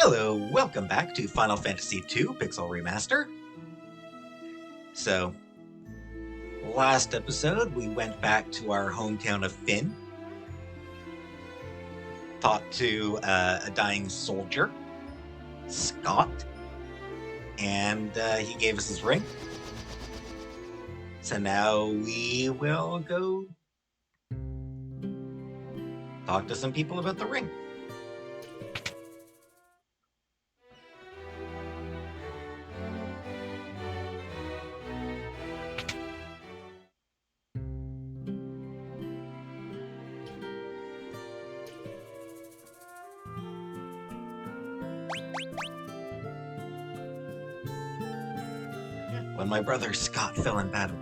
Hello, welcome back to Final Fantasy II Pixel Remaster. So, last episode we went back to our hometown of Finn, talked to a dying soldier, Scott, and he gave us his ring. So now we will go talk to some people about the ring. When my brother Scott fell in battle,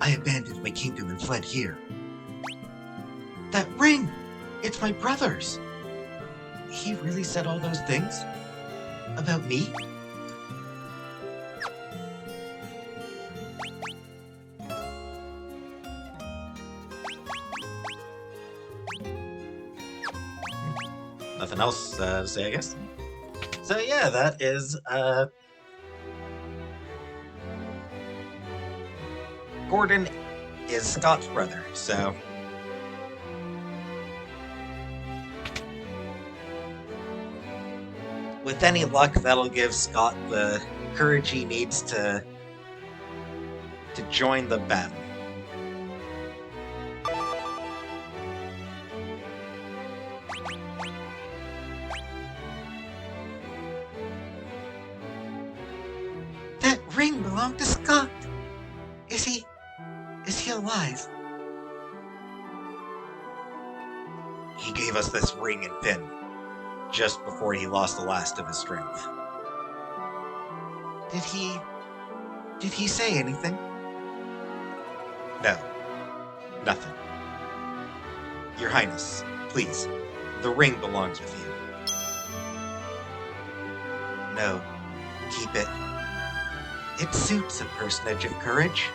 I abandoned my kingdom and fled here. That ring! It's my brother's! He really said all those things? About me? Nothing else to say, I guess. So yeah, that is Gordon is Scott's brother, so with any luck, that'll give Scott the courage he needs to join the battle. That ring belonged to Scott. Is he alive? He gave us this ring and pin just before he lost the last of his strength. Did he say anything? No, nothing. Your Highness, please, the ring belongs with you. No, keep it. It suits a personage of courage.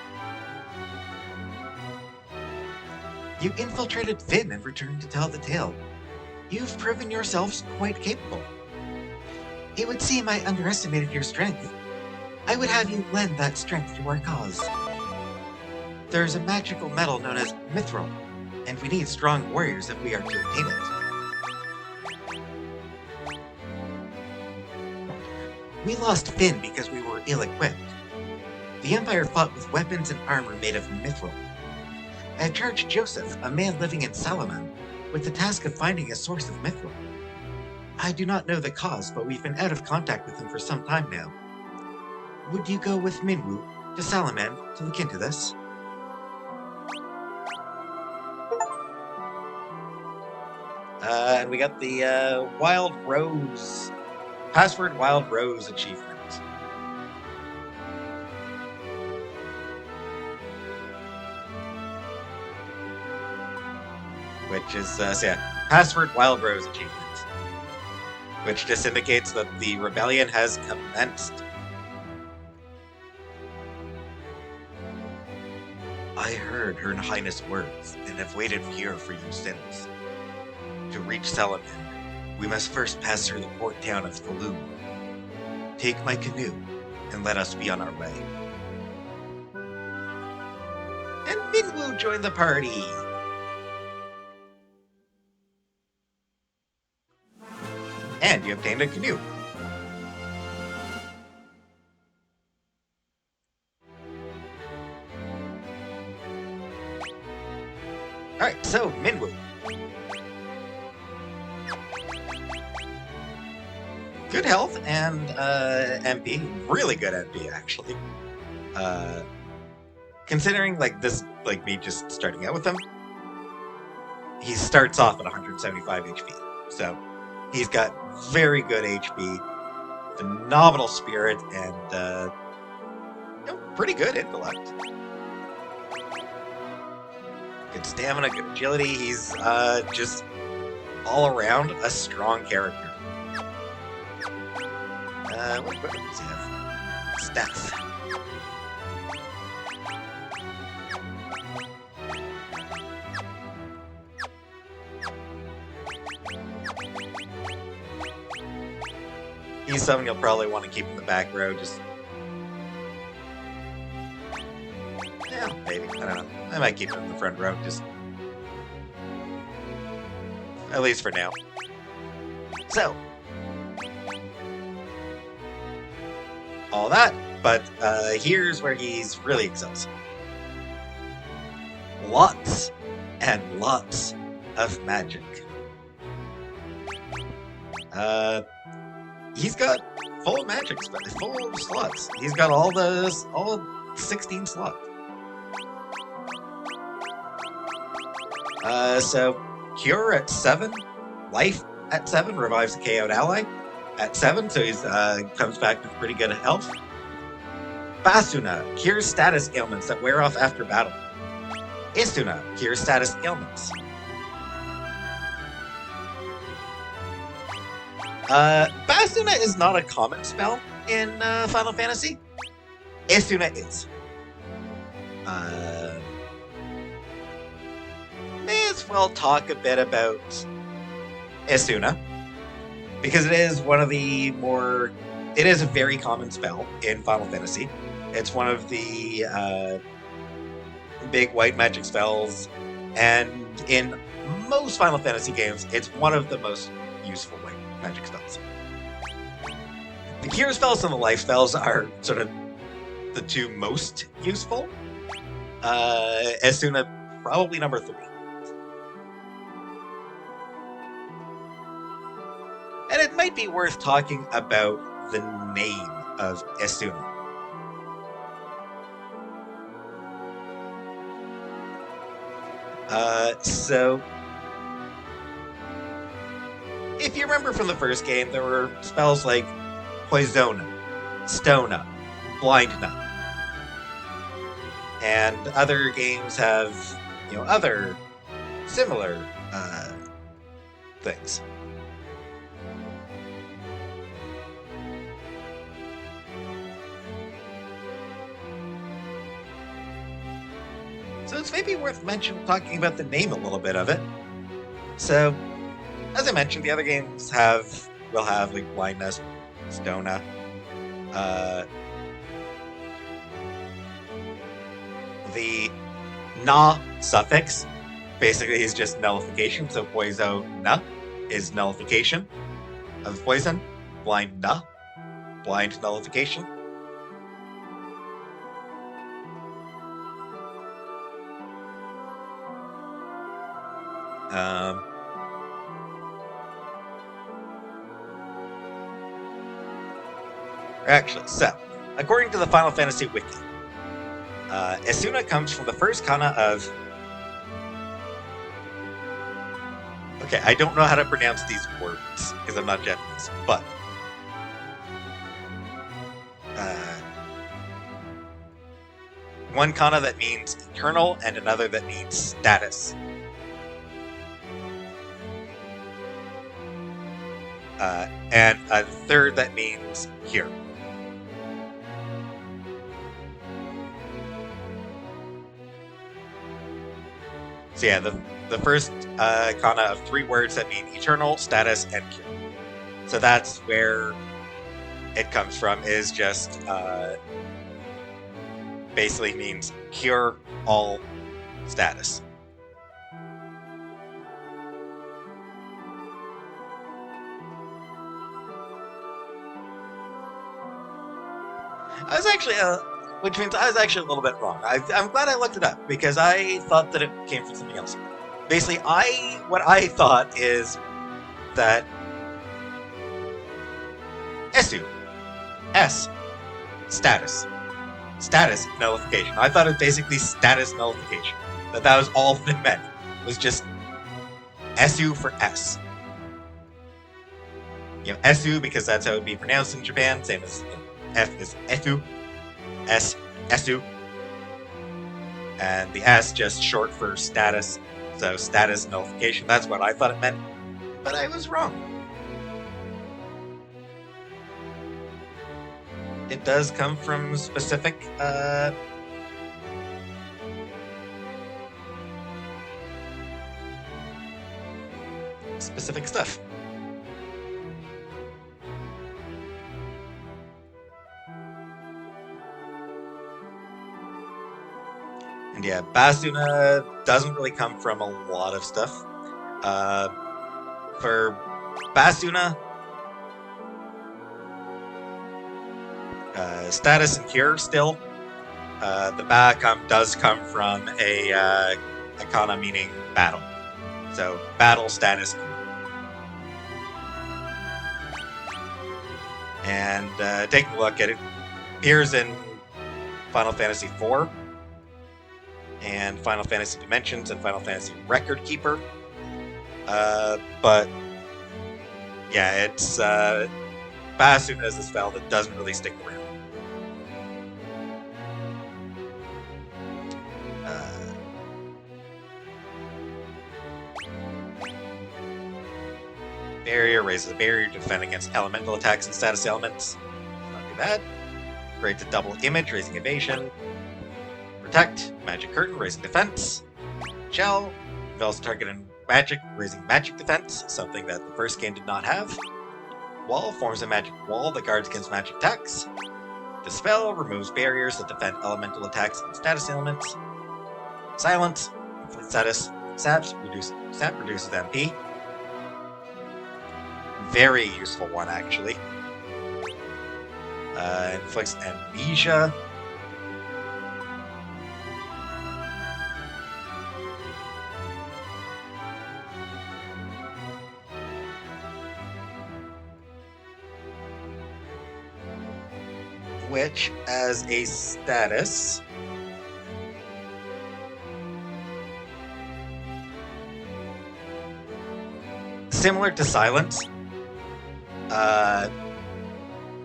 You infiltrated Finn and returned to tell the tale. You've proven yourselves quite capable. It would seem I underestimated your strength. I would have you lend that strength to our cause. There's a magical metal known as mithril, and we need strong warriors if we are to obtain it. We lost Finn because we were ill-equipped. The Empire fought with weapons and armor made of mithril. I charged Joseph, a man living in Salaman, with the task of finding a source of mithril. I do not know the cause, but we've been out of contact with him for some time now. Would you go with Minwu to Salaman to look into this? And we got the Wild Rose, Password Wild Rose achievement. Which is, Password Wild Rose achievement. Which just indicates that the rebellion has commenced. I heard Her Highness' words, and have waited here for you since. To reach Salaman, we must first pass through the port town of Falun. Take my canoe, and let us be on our way. And Minwu joined the party! And you obtained a canoe. Alright, so, Minwu. Good health and MP. Really good MP, actually. Considering, this, me just starting out with him, he starts off at 175 HP. So, he's got very good HP, phenomenal spirit, and pretty good intellect. Good stamina, good agility. He's just all around a strong character. What weapons does he have? Staff. He's someone you'll probably want to keep in the back row. Just yeah, maybe. I don't know. I might keep him in the front row, just at least for now. So all that, but here's where he's really excels. Lots and lots of magic. He's got full magic, full slots. He's got all 16 slots. So Cure at 7, Life at 7 revives a KO'd ally at 7, so he's comes back with pretty good health. Basuna cures status ailments that wear off after battle. Isuna cures status ailments. Basuna is not a common spell in Final Fantasy. Isuna is. May as well talk a bit about Isuna, because it is one of the more... It is a very common spell in Final Fantasy. It's one of the big white magic spells, and in most Final Fantasy games, it's one of the most useful white magic spells. The cure spells and the life spells are sort of the two most useful. Isuna, probably number 3. And it might be worth talking about the name of Isuna. So if you remember from the first game, there were spells like Poisona, Stona, Blindna, and other games have, other similar things. So it's maybe worth talking about the name a little bit of it. So, as I mentioned, the other games will have like Blindness, Stona, the na suffix basically is just nullification. So Poisona is nullification of poison. Blindna, blind nullification. Actually, so, according to the Final Fantasy Wiki, Isuna comes from the first kana of... Okay, I don't know how to pronounce these words, because I'm not Japanese, but... one kana that means eternal, and another that means status. And a third that means cure. So yeah, the first kana of 3 words that mean eternal, status, and cure. So that's where it comes from, is just basically means cure all status. I was actually, which means I was actually a little bit wrong. I'm glad I looked it up, because I thought that it came from something else. Basically, what I thought is that Esu, S, status nullification. I thought it was basically status nullification. That was all that it meant. It was just Esu for S. Esu, because that's how it would be pronounced in Japan, same as F is Etu, S, Esu, and the S just short for status, so status nullification. That's what I thought it meant, but I was wrong. It does come from specific stuff. And yeah, Basuna doesn't really come from a lot of stuff. For Basuna, status and cure still. The ba does come from a icona meaning battle. So battle status cure. And taking a look at it, appears in Final Fantasy IV and Final Fantasy Dimensions and Final Fantasy Record Keeper. But yeah, it's Basuna is a spell that doesn't really stick around. Barrier raises a barrier to defend against elemental attacks and status elements. Not too bad. Creates a double image, raising evasion. Protect, magic curtain, raising defense. Shell, envelops target in magic, raising magic defense, something that the first game did not have. Wall forms a magic wall that guards against magic attacks. The spell removes barriers that defend elemental attacks and status elements. Silence, inflict status. Sap reduces MP. Very useful one, actually. Inflicts amnesia. Which, as a status, similar to Silence,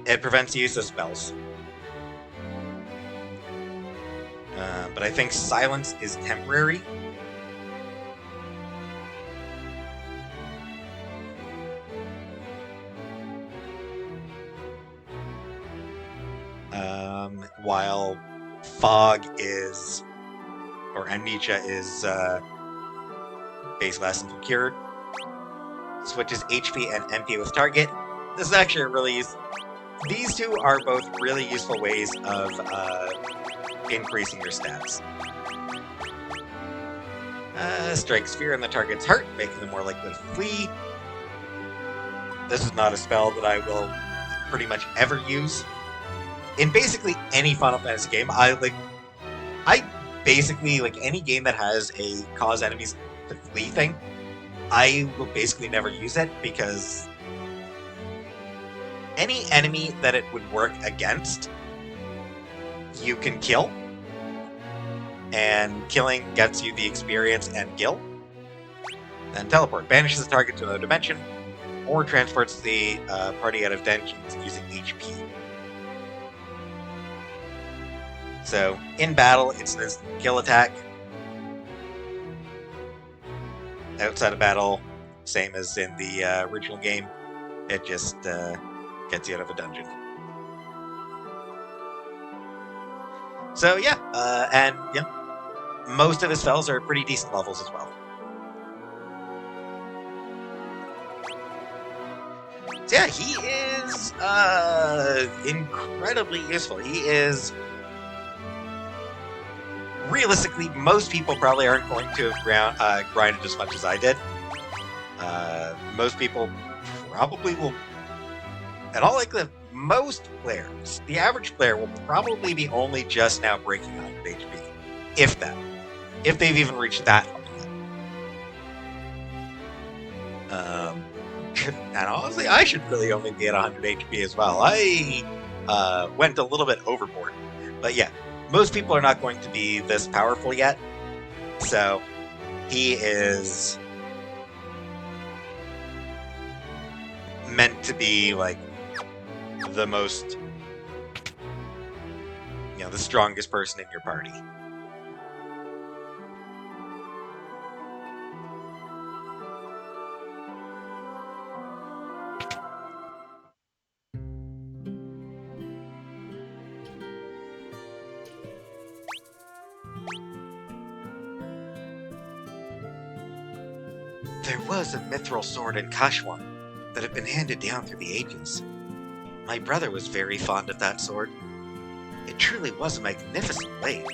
it prevents the use of spells. But I think Silence is temporary. While Fog is, or Amnesia is, base lasts until cured. Switches HP and MP with target. This is actually a really these two are both really useful ways of increasing your stats. Strikes fear in the target's heart, making them more likely to flee. This is not a spell that I will pretty much ever use. In basically any Final Fantasy game, I basically any game that has a cause enemies to flee thing, I will basically never use it, because any enemy that it would work against, you can kill. And killing gets you the experience and gil. Then teleport. Banishes the target to another dimension, or transports the party out of dungeons using HP. So, in battle, it's an instant kill attack. Outside of battle, same as in the original game, it just gets you out of a dungeon. So yeah, and yeah, most of his spells are pretty decent levels as well. So yeah, he is incredibly useful. He is... Realistically, most people probably aren't going to have grinded as much as I did. Most people probably will... And most players, the average player will probably be only just now breaking 100 HP. If that. If they've even reached that far yet. And honestly, I should really only be at 100 HP as well. I went a little bit overboard. But yeah, most people are not going to be this powerful yet. So, he is meant to be, the most, the strongest person in your party. There was a mithril sword in Kashwan that had been handed down through the ages. My brother was very fond of that sword. It truly was a magnificent blade.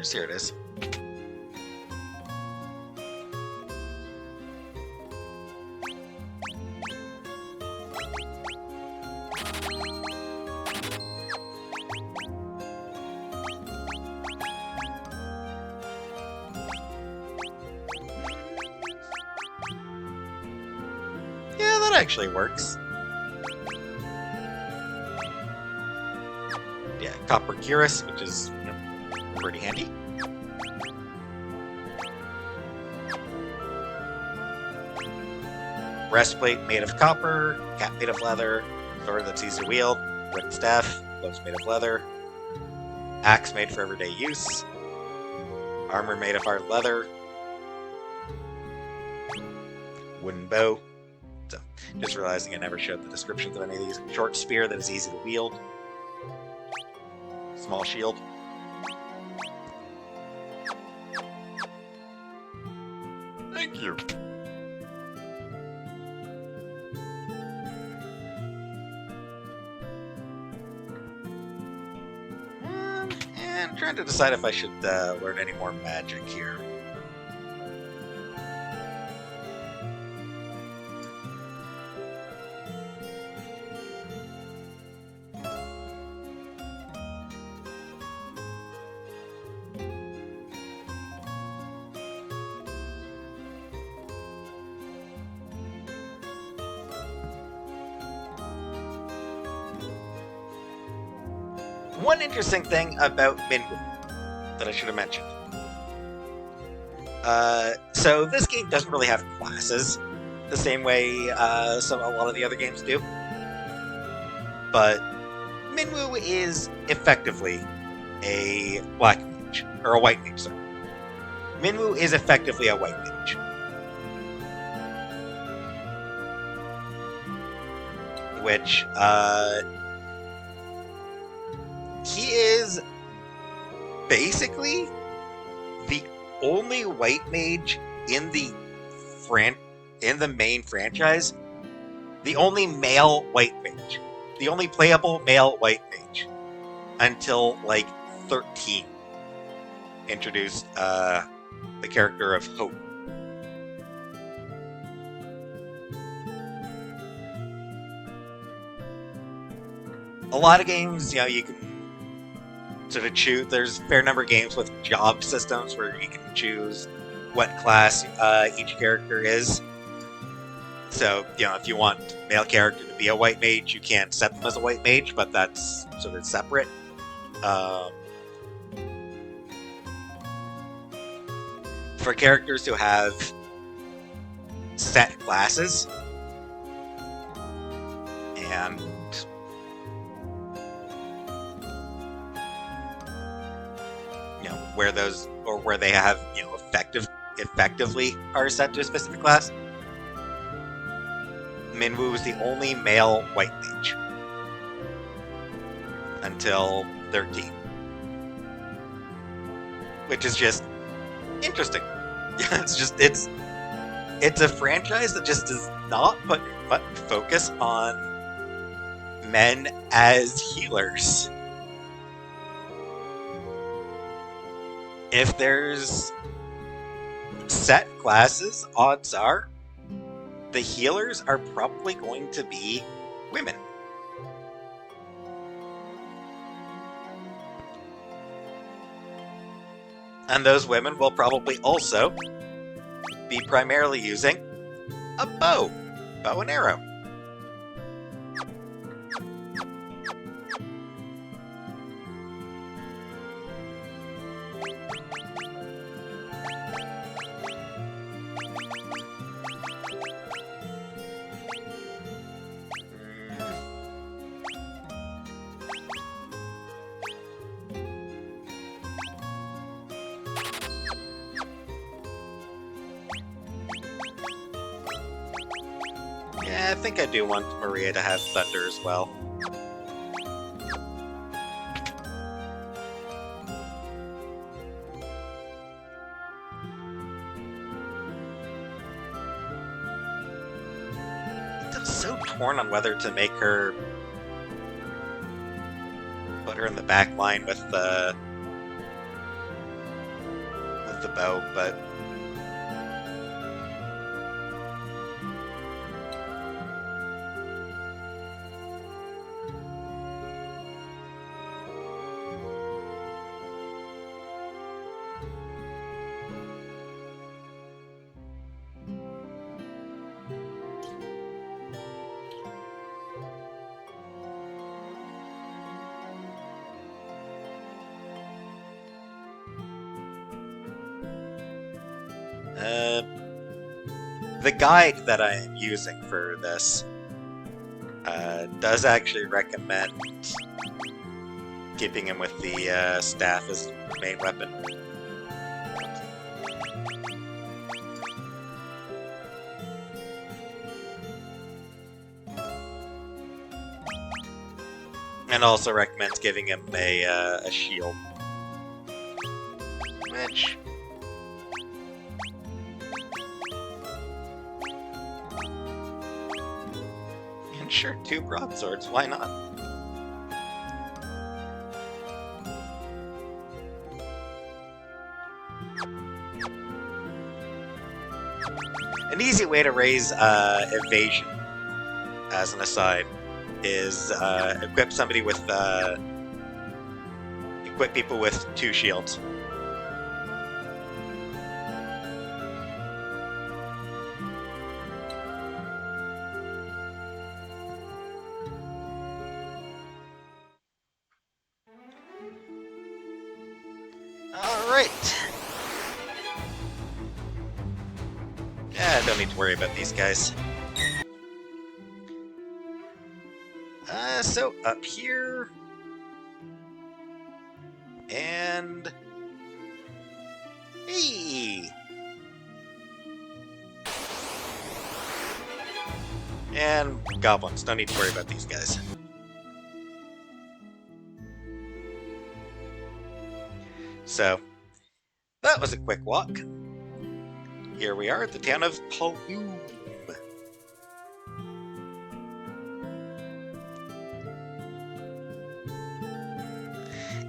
Where's here it is? Yeah, that actually works. Yeah, copper cuirass, which is pretty handy. Breastplate made of copper, cap made of leather, sword that's easy to wield, wooden staff, gloves made of leather, axe made for everyday use, armor made of hard leather, wooden bow. So, just realizing I never showed the descriptions of any of these. Short spear that is easy to wield, small shield. Thank you. And trying to decide if I should learn any more magic here. One interesting thing about Minwu that I should have mentioned. So this game doesn't really have classes the same way a lot of the other games do. But Minwu is effectively a black mage, or a white mage, sorry. Minwu is effectively a white mage. Which, he is basically the only white mage in the main franchise. The only male white mage. The only playable male white mage. Until, like, 13. Introduced, the character of Hope. A lot of games, you can sort of choose. There's a fair number of games with job systems where you can choose what class each character is. So, if you want male character to be a white mage, you can set them as a white mage, but that's sort of separate. For characters who have set classes, and where they have, effectively are set to a specific class. Minwu is the only male white mage until 13, which is just interesting. It's a franchise that just does not put much focus on men as healers. If there's set classes, odds are the healers are probably going to be women. And those women will probably also be primarily using a bow and arrow. Yeah, I think I do want Maria to have thunder as well. I'm so torn on whether to make her... put her in the back line with of the bow, but the guide that I am using for this does actually recommend keeping him with the staff as main weapon. And also recommends giving him a shield. Which... and sure, 2 broadswords, why not? An easy way to raise evasion, as an aside, is equip somebody with equip people with 2 shields. All right. Yeah, don't need to worry about these guys. So up here, and hey, and goblins. Don't need to worry about these guys. So that was a quick walk. Here we are at the town of Palum.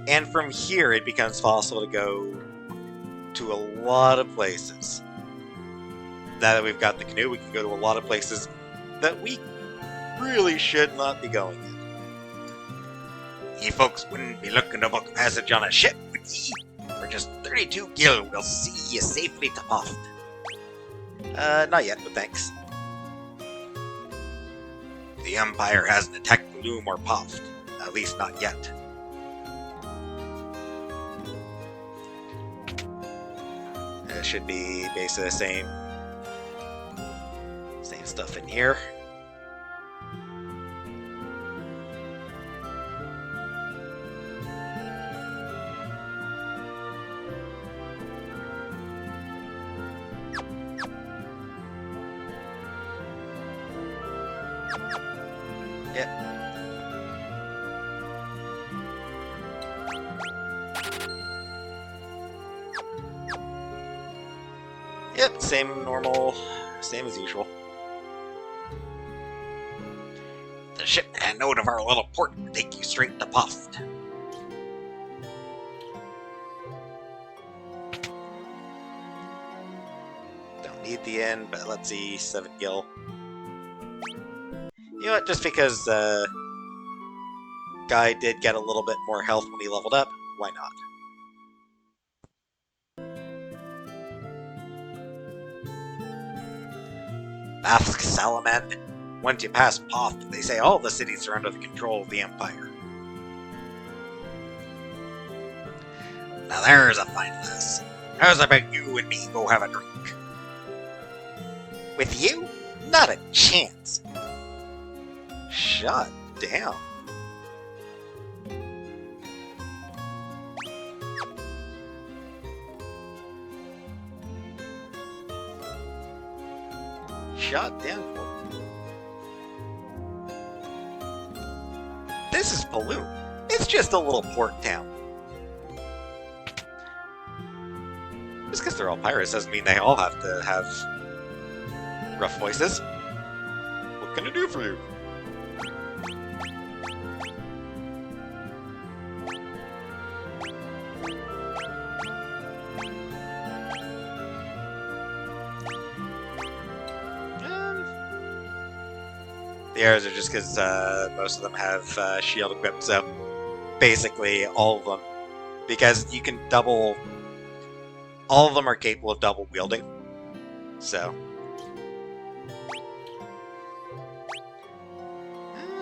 And from here, it becomes possible to go to a lot of places. Now that we've got the canoe, we can go to a lot of places that we really should not be going in. You folks wouldn't be looking to book passage on a ship, would ye? For just 32 gil, we'll see you safely to Poft. Not yet, but thanks. The Empire hasn't attacked Palum or Poft. At least not yet. It should be basically the same stuff in here. Yep. Yep, same normal, same as usual. The ship and note of our little port will take you straight to Poft. Don't need the inn, but let's see, 7 gil. You know what, just because Guy did get a little bit more health when he leveled up, why not? Ask Salamand. Once you pass Poft, they say all the cities are under the control of the Empire. Now there's a fine lass. How's about you and me go have a drink? With you? Not a chance. Shut down. Shut down. This is Palum. It's just a little port town. Just because they're all pirates doesn't mean they all have to have rough voices. What can I do for you? The arrows are just because most of them have shield equipped, so basically all of them. Because you can double... All of them are capable of double wielding. So...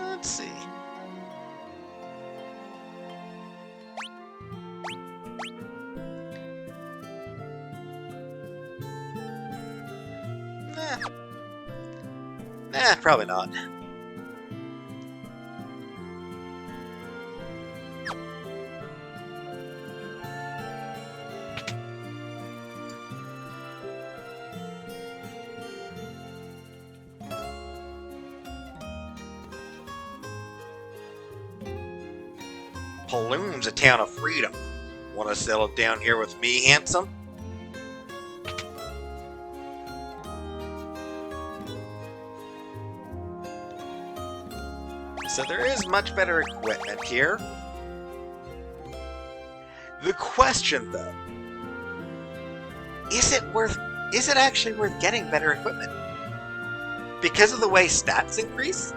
let's see. Probably not. Paloom's a town of freedom. Want to settle down here with me, handsome? So there is much better equipment here. The question, though, is it actually worth getting better equipment? Because of the way stats increase?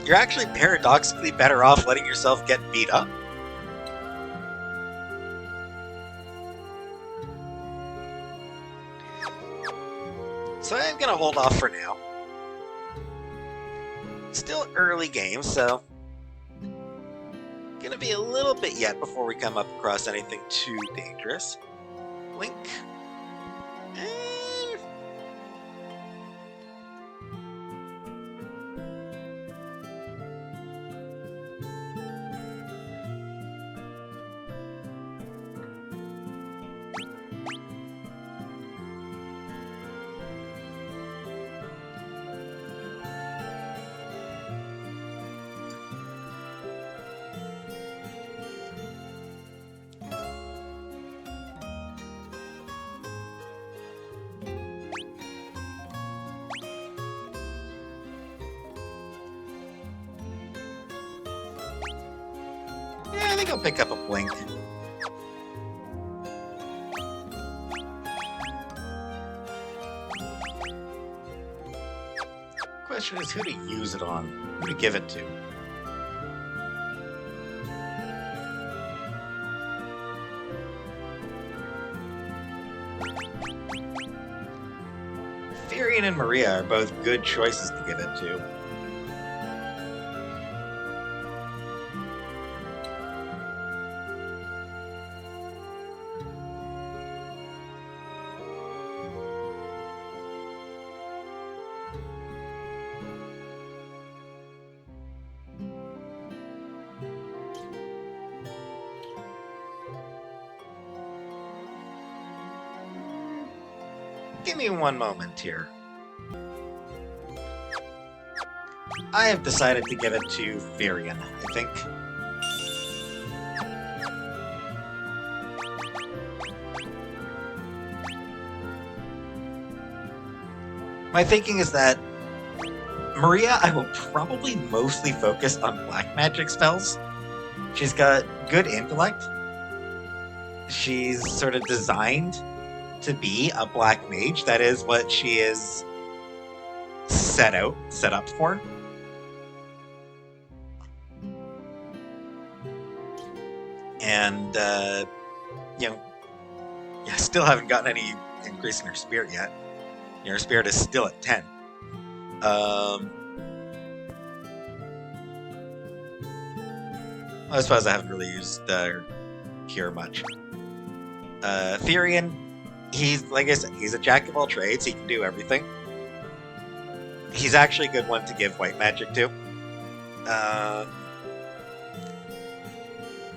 You're actually paradoxically better off letting yourself get beat up. So I'm going to hold off for now. Still early game, so... Gonna be a little bit yet before we come up across anything too dangerous. Blink. Yeah, I think I'll pick up a blink. Question is who to use it on, who to give it to. Firion and Maria are both good choices to give it to. Give me one moment here. I have decided to give it to Firion, I think. My thinking is that Maria, I will probably mostly focus on black magic spells. She's got good intellect. She's sort of designed to be a black mage. That is what she is set up for. And, you know, I still haven't gotten any increase in her spirit yet. You know, her spirit is still at 10. I suppose I haven't really used her cure much. Firion, he's, like I said, he's a jack of all trades. He can do everything. He's actually a good one to give white magic to.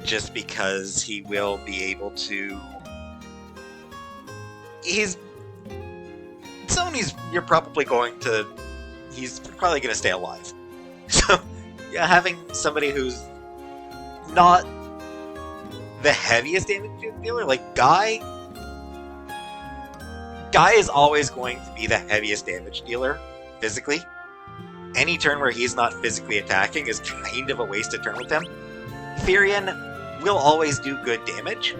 Just because he will be able to... you're probably going to... He's probably going to stay alive. So, yeah, having somebody who's not the heaviest damage dealer, like Guy is always going to be the heaviest damage dealer, physically. Any turn where he's not physically attacking is kind of a wasted turn with him. Firion will always do good damage,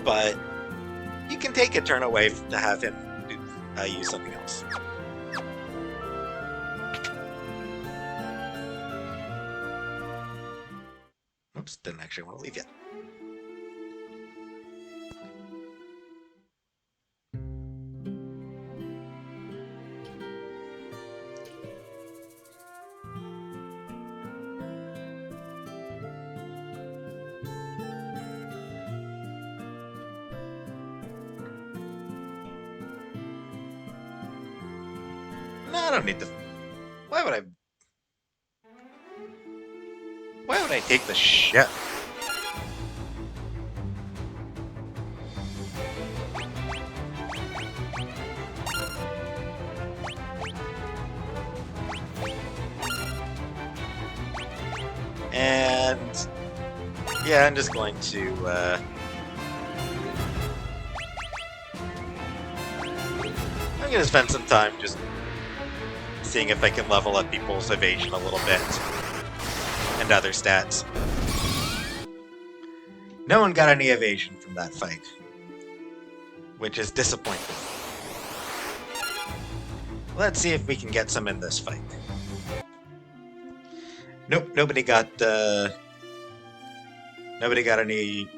but You can take a turn away to have him use something else. Oops, didn't actually want to leave yet. No, I don't need to. Why would I take the ship? And yeah, I'm just going to I'm gonna spend some time just seeing if I can level up people's evasion a little bit and other stats. No one got any evasion from that fight, which is disappointing. Let's see if we can get some in this fight. Nope, nobody got any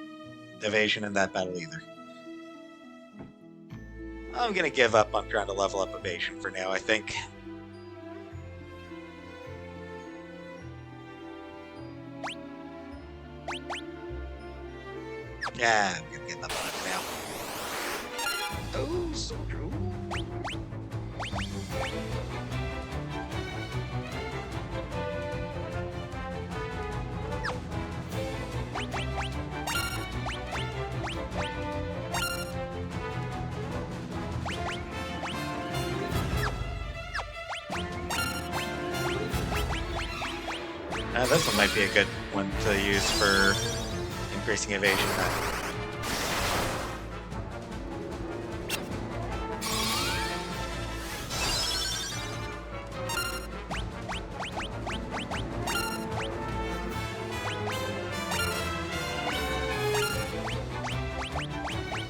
evasion in that battle either. I'm gonna give up on trying to level up evasion for now, I think. Yeah, I'm gonna get up on it for now. Oh, so true. This one might be a good one to use for increasing evasion.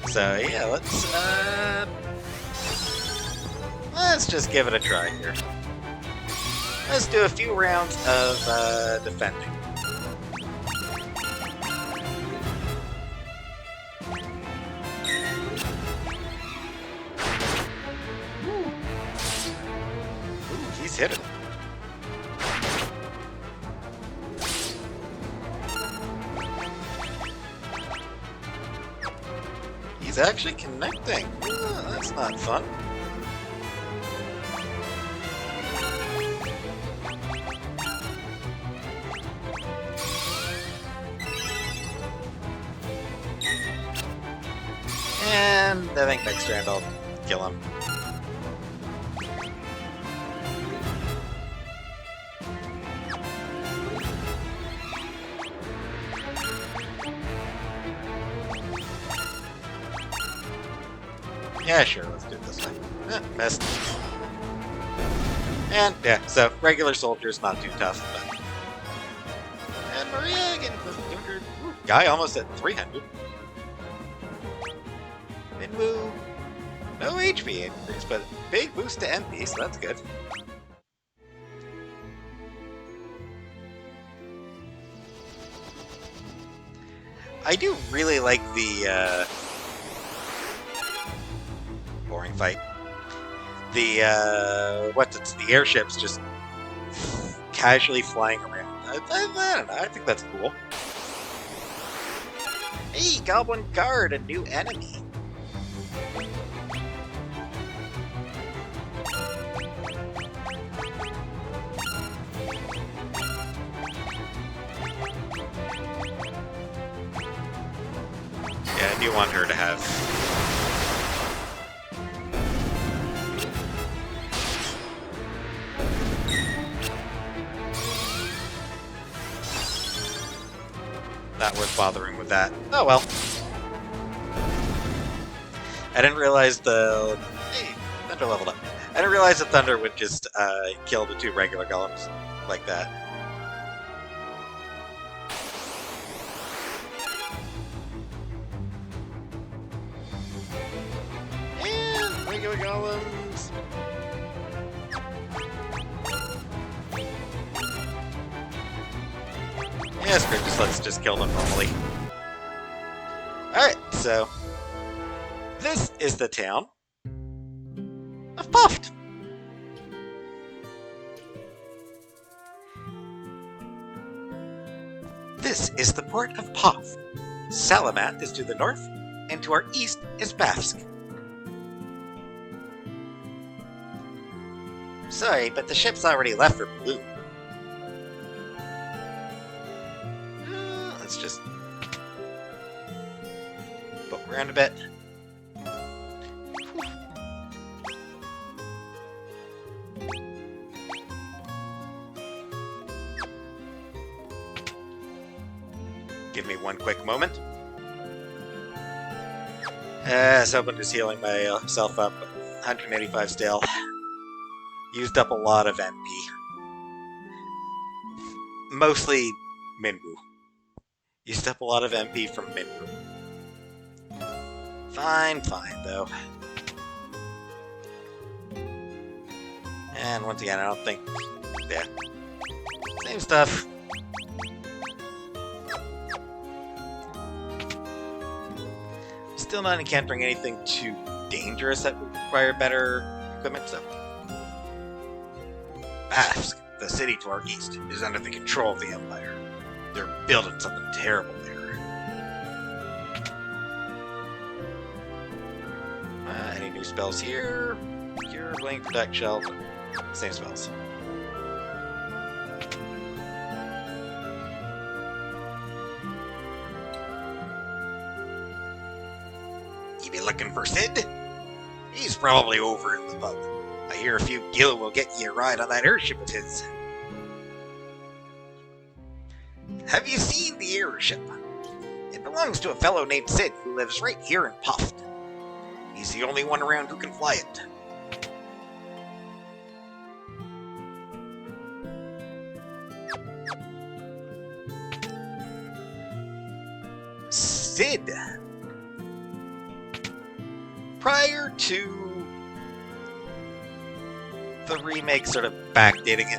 So yeah, let's just give it a try here. Let's do a few rounds of defending. Ooh, he's hitting. He's actually connecting. Oh, that's not fun. And I think next round I'll kill him. Yeah, sure, let's do it this way. Missed. And yeah, so regular soldiers, not too tough, but... And Maria getting close to 200. Ooh, guy almost at 300. Minwu, no HP increase, but big boost to MP, so that's good. I do really like the boring fight. The the airships just casually flying around. I don't know. I think that's cool. Hey, Goblin Guard, a new enemy. Yeah, I do want her to have... Not worth bothering with that. Oh well. I didn't realize the... Hey, Thunder leveled up. I didn't realize that Thunder would just kill the two regular golems like that. go golems. Yeah, screw it, let's just kill them normally. Alright, so this is the town of Puffed. This is the port of Poth. Salamat is to the north, and to our east is Bafsk. Sorry, but the ship's already left for Blue. Let's just poke around a bit. Give me one quick moment. Someone just healing myself up. 185 still. Used up a lot of MP. Mostly Minwu. Used up a lot of MP from Minwu. Fine, though. And once again, I don't think... Yeah. Same stuff. Still not encountering anything too dangerous that would require better equipment, so... Bafsk, the city to our east, is under the control of the Empire. They're building something terrible there. Any new spells here? Cure, Blink, Protect, Shell. Same spells. You be looking for Sid? He's probably over in the pub. I hear a few Gil will get you a ride on that airship of his. Have you seen the airship? It belongs to a fellow named Sid who lives right here in Puffed. He's the only one around who can fly it. Sid. Prior to the remake sort of backdating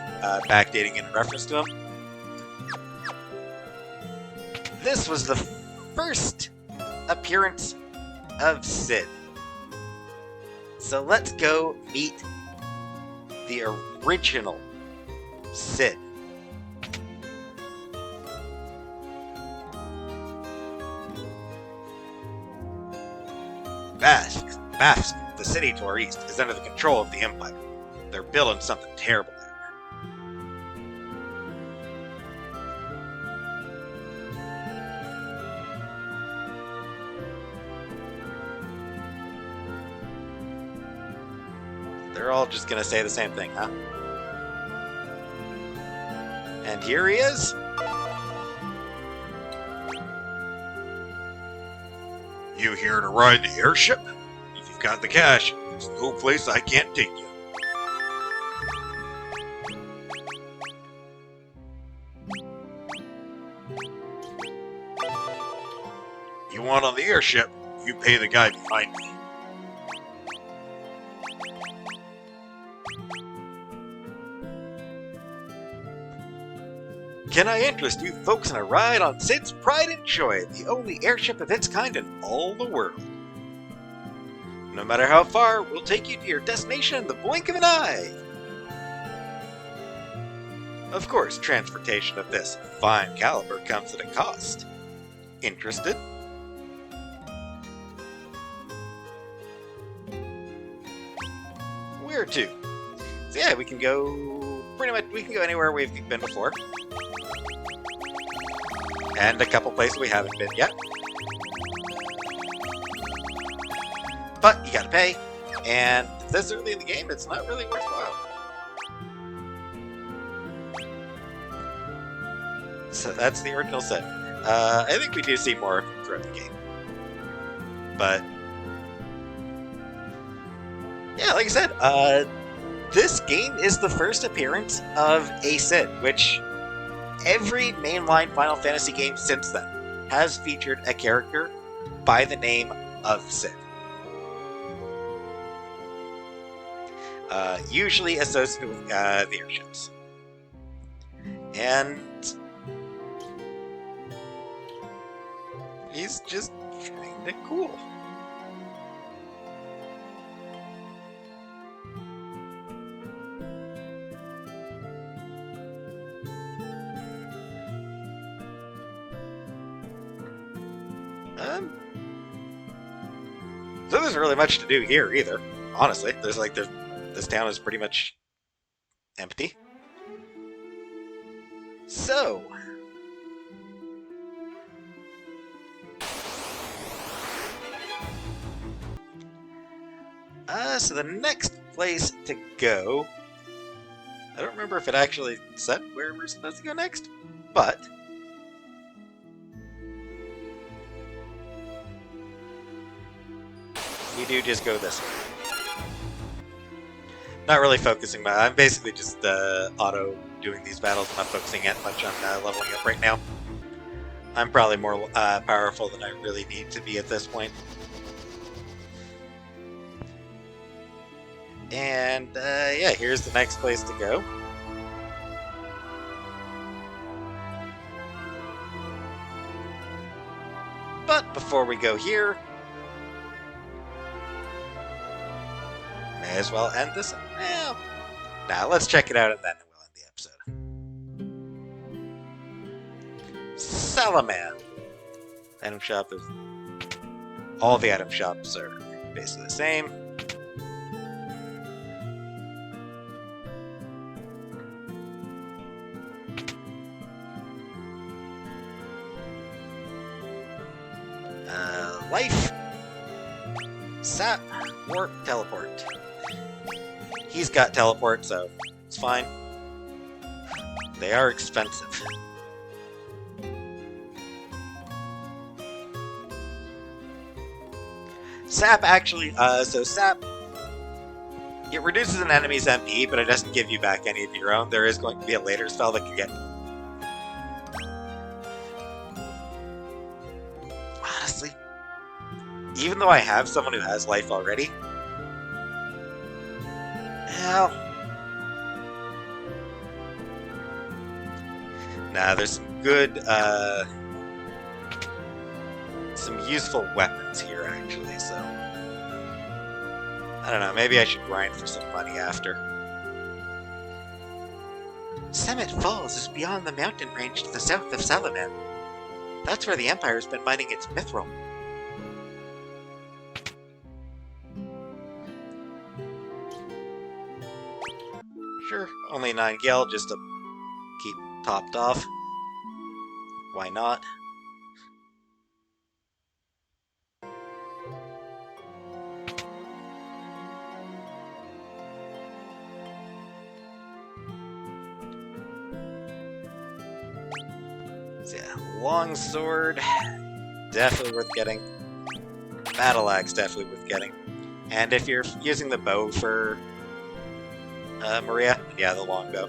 in reference to him. This was the first appearance of Sid. So let's go meet the original Sid. Bafsk, the city to our east, is under the control of the Empire. They're building something terrible there. They're all just gonna say the same thing, huh? And here he is. You here to ride the airship? If you've got the cash, there's no place I can't take you. You want on the airship, you pay the guy behind me. Can I interest you folks in a ride on Sid's Pride and Joy, the only airship of its kind in all the world? No matter how far, we'll take you to your destination in the blink of an eye. Of course, transportation of this fine caliber comes at a cost. Interested? Where to? So yeah, we can go anywhere we've been before. And a couple places we haven't been yet. But you gotta pay, and this early in the game, it's not really worthwhile. So that's the original set. I think we do see more throughout the game. But yeah, like I said, this game is the first appearance of a Sid, which every mainline Final Fantasy game since then has featured a character by the name of Sid. usually associated with the airships. And he's just kinda cool. So there's really much to do here either. Honestly, this town is pretty much empty. So so the next place to go, I don't remember if it actually said where we're supposed to go next, but we do just go this way. Not really focusing, I'm basically just auto doing these battles. I'm not focusing yet much on leveling up right now. I'm probably more powerful than I really need to be at this point. And yeah, here's the next place to go. But before we go here, may as well end this. Well, now let's check it out and then we'll end the episode. Salaman. Item shop is... all the item shops are basically the same. Life, sap, warp, teleport. He's got teleport, so it's fine. They are expensive. Sap actually, so sap, it reduces an enemy's MP, but it doesn't give you back any of your own. There is going to be a later spell that can get... honestly, even though I have someone who has life already, well, nah, there's some good, some useful weapons here, actually, so I don't know, maybe I should grind for some money after. Summit Falls is beyond the mountain range to the south of Salaman. That's where the Empire's been mining its mithril. Sure, only 9 gil just to keep topped off. Why not? So yeah, longsword, definitely worth getting. Battle axe, definitely worth getting. And if you're using the bow for Maria, yeah, the longbow.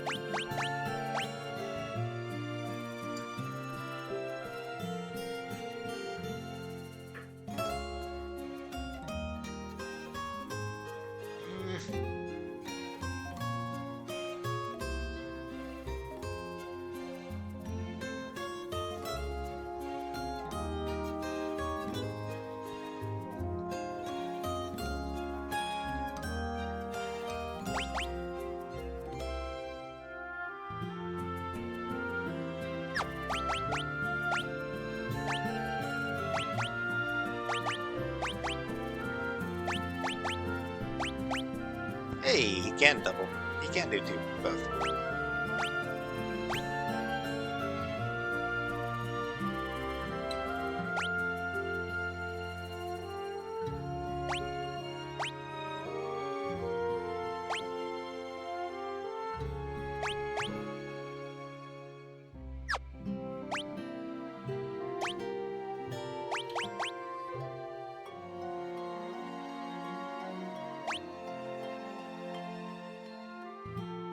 Hey, he can double. He can do both.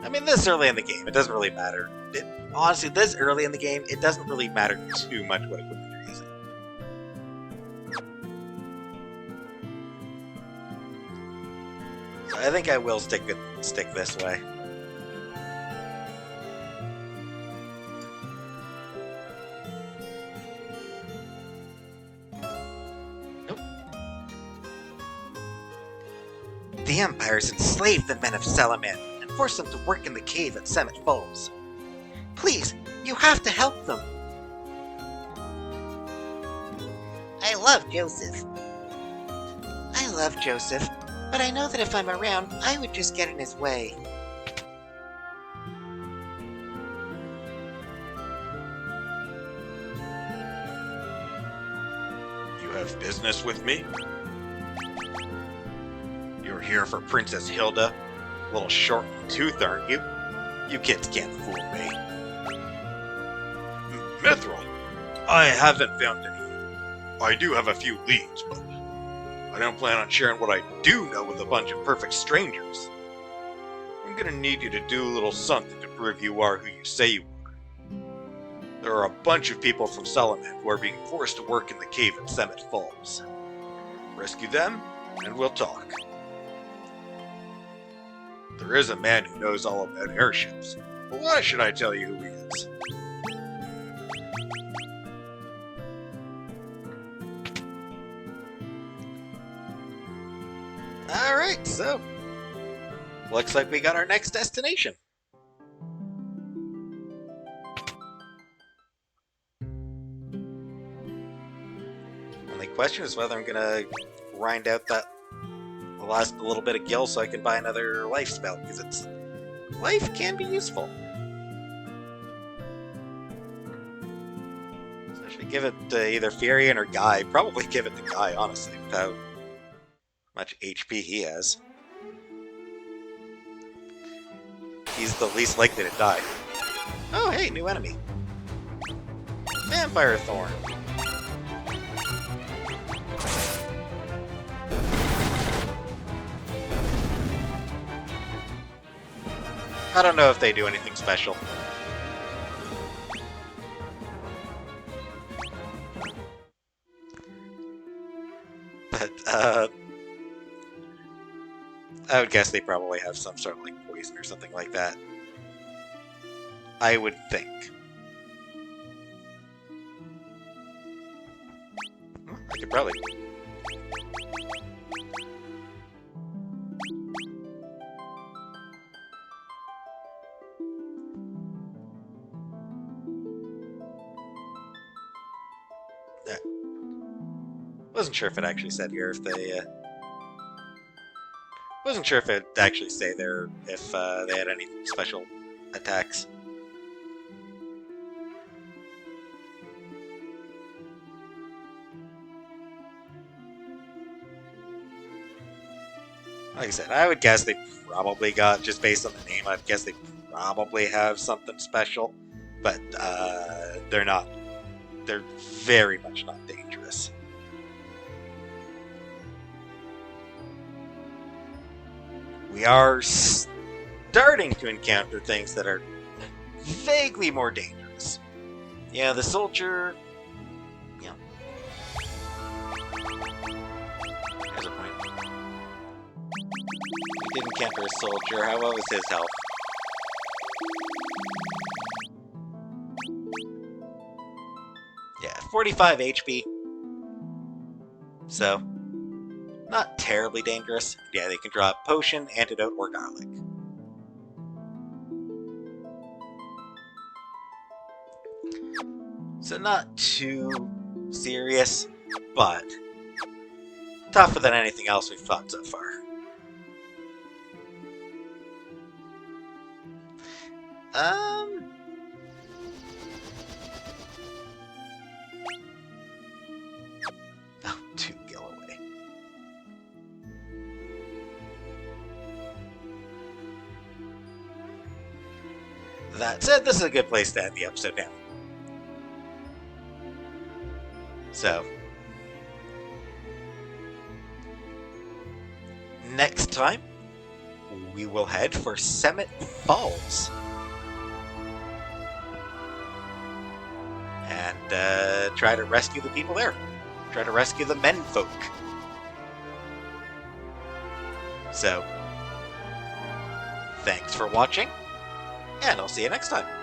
I mean, this early in the game, it doesn't really matter. Honestly, this early in the game, it doesn't really matter too much what equipment you're using. So I think I will stick this way. Nope. The Empire's enslaved the men of Salaman and forced them to work in the cave at Summit Falls. Please, you have to help them. I love Joseph. I love Joseph, but I know that if I'm around, I would just get in his way. You have business with me? You're here for Princess Hilda? A little short in the tooth, aren't you? You kids can't fool me. Mithril, I haven't found any. I do have a few leads, but I don't plan on sharing what I do know with a bunch of perfect strangers. I'm gonna need you to do a little something to prove you are who you say you are. There are a bunch of people from Salaman who are being forced to work in the cave at Summit Falls. Rescue them, and we'll talk. There is a man who knows all about airships, but why should I tell you who he is? Alright, so looks like we got our next destination. Only question is whether I'm gonna grind out the last little bit of gil so I can buy another life spell, because life can be useful. So I should give it to either Furion or Guy. Probably give it to Guy, honestly, without much HP he has. He's the least likely to die. Oh, hey, new enemy. Vampire Thorn. I don't know if they do anything special. But, I would guess they probably have some sort of, like, poison or something like that. I would think. I could probably... Wasn't sure if it actually said here if they, wasn't sure if it actually say there if they had any special attacks. Like I said, I would guess they probably got, just based on the name, I'd guess they probably have something special, but they're not. They're very much not dangerous. We are starting to encounter things that are vaguely more dangerous. Yeah, the soldier... Yeah. There's a point. We did encounter a soldier. How well was his health? Yeah, 45 HP. So... not terribly dangerous. Yeah, they can draw a potion, antidote, or garlic. So not too serious, but tougher than anything else we've fought so far. Oh, 2 gil away. That said, this is a good place to end the episode now. So, next time, we will head for Summit Falls. And try to rescue the people there. Try to rescue the menfolk. So, Thanks for watching, and I'll see you next time.